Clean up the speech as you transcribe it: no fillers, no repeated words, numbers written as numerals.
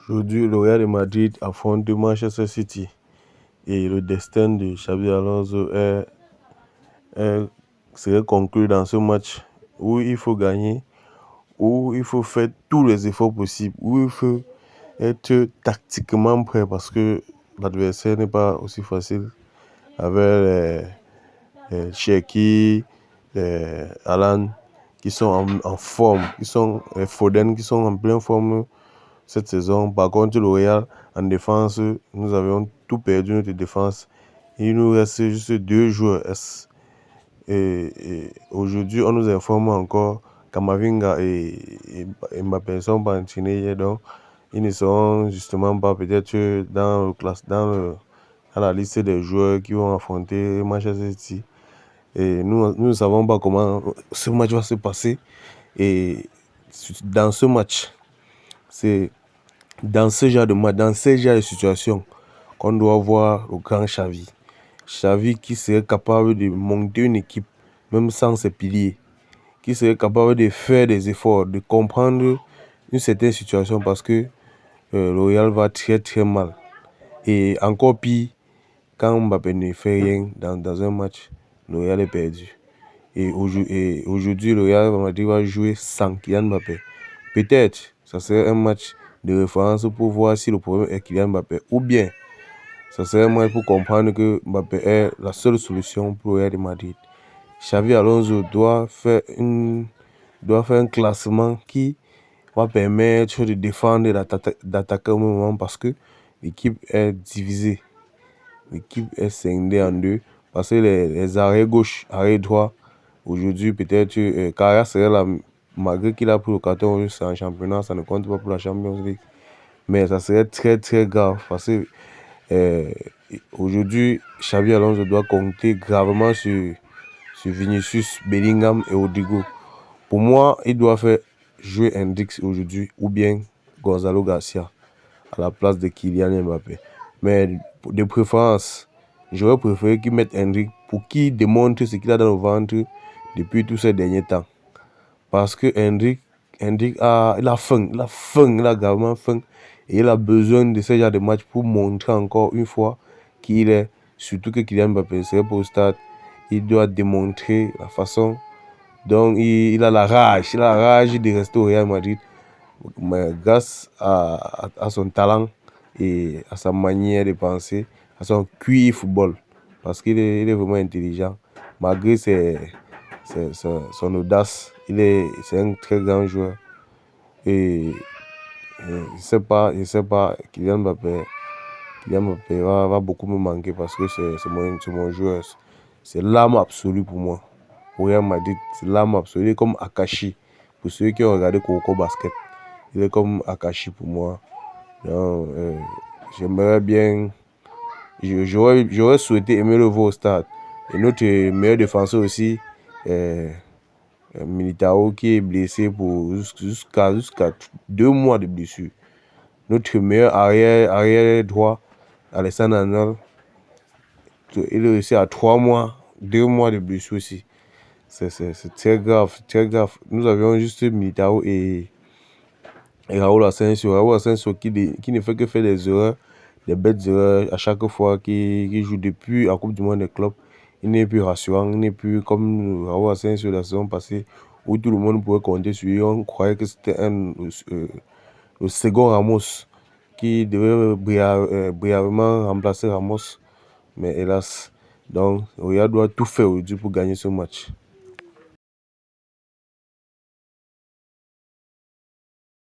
Aujourd'hui, le Real de Madrid affronte Manchester City et le destin de Xabi Alonso serait conclu dans ce match où il faut gagner, où il faut faire tous les efforts possibles, où il faut être tactiquement prêt parce que l'adversaire n'est pas aussi facile avec Cherki, Alan qui sont en forme, qui sont Foden qui sont en pleine forme cette saison. Par contre, le Real, en défense, nous avions tout perdu notre défense. Il nous reste juste 2 joueurs. Et aujourd'hui, on nous informe encore qu'Amavinga et Mbappé ne sont pas entraînés. Donc, ils ne seront justement pas peut-être dans la liste des joueurs qui vont affronter Manchester City. Et nous ne savons pas comment ce match va se passer. Et dans ce match, c'est dans ce genre de match, dans ces genres de situations, qu'on doit voir le grand Xavi. Xavi qui serait capable de monter une équipe, même sans ses piliers, qui serait capable de faire des efforts, de comprendre une certaine situation parce que le Real va très très mal. Et encore pire, quand Mbappé ne fait rien dans un match, le Real est perdu. Et aujourd'hui, le Real Madrid va jouer sans Kylian Mbappé. Peut-être, ça serait un match de référence pour voir si le problème est Kylian Mbappé. Ou bien, ça serait un match pour comprendre que Mbappé est la seule solution pour le Real de Madrid. Xavi Alonso doit faire un classement qui va permettre de défendre et d'attaquer au même moment parce que l'équipe est divisée. L'équipe est scindée en deux parce que les arrêts gauche, arrêts droit, aujourd'hui peut-être Carrera serait là, malgré qu'il a pris le carton rouge en championnat, ça ne compte pas pour la Champions League. Mais ça serait très très grave parce que aujourd'hui, Xabi Alonso doit compter gravement sur Vinicius, Bellingham et Rodrigo. Pour moi, il doit faire jouer Hendrix aujourd'hui ou bien Gonzalo Garcia à la place de Kylian Mbappé. Mais de préférence, j'aurais préféré qu'il mette Hendrix pour qu'il démontre ce qu'il a dans le ventre depuis tous ces derniers temps. Parce que Hendrix il a faim, il a gravement faim. Et il a besoin de ce genre de match pour montrer encore une fois qu'il est, surtout que Kylian Mbappé serait pas au stade, il doit démontrer la façon dont il a la rage de rester au Real Madrid, mais grâce à son talent et à sa manière de penser, à son QI football, parce qu'il est vraiment intelligent, malgré son audace, c'est un très grand joueur. Et je sais pas, Kylian Mbappé va beaucoup me manquer parce que c'est mon joueur. C'est l'âme absolue pour moi. Au Real Madrid, c'est l'âme absolue. Il est comme Akashi. Pour ceux qui ont regardé Coco Basket, il est comme Akashi pour moi. Donc, j'aimerais bien. J'aurais souhaité aimer le voir au stade. Et notre meilleur défenseur aussi, Militao, qui est blessé pour jusqu'à 2 mois de blessure. Notre meilleur arrière droit, Alexandre Arnold, il est aussi à 3 mois, 2 mois de blessure aussi. C'est très grave, très grave. Nous avions juste Militao et Raúl Asensio. Raúl Asensio qui ne fait que faire des erreurs, des bêtes erreurs à chaque fois qu'il joue depuis la Coupe du Monde des clubs. Il n'est plus rassurant, il n'est plus comme Raúl Asensio la saison passée où tout le monde pouvait compter sur lui. On croyait que c'était le second Ramos qui devait brièvement remplacer Ramos. Mais hélas, donc Real doit tout faire aujourd'hui pour gagner ce match.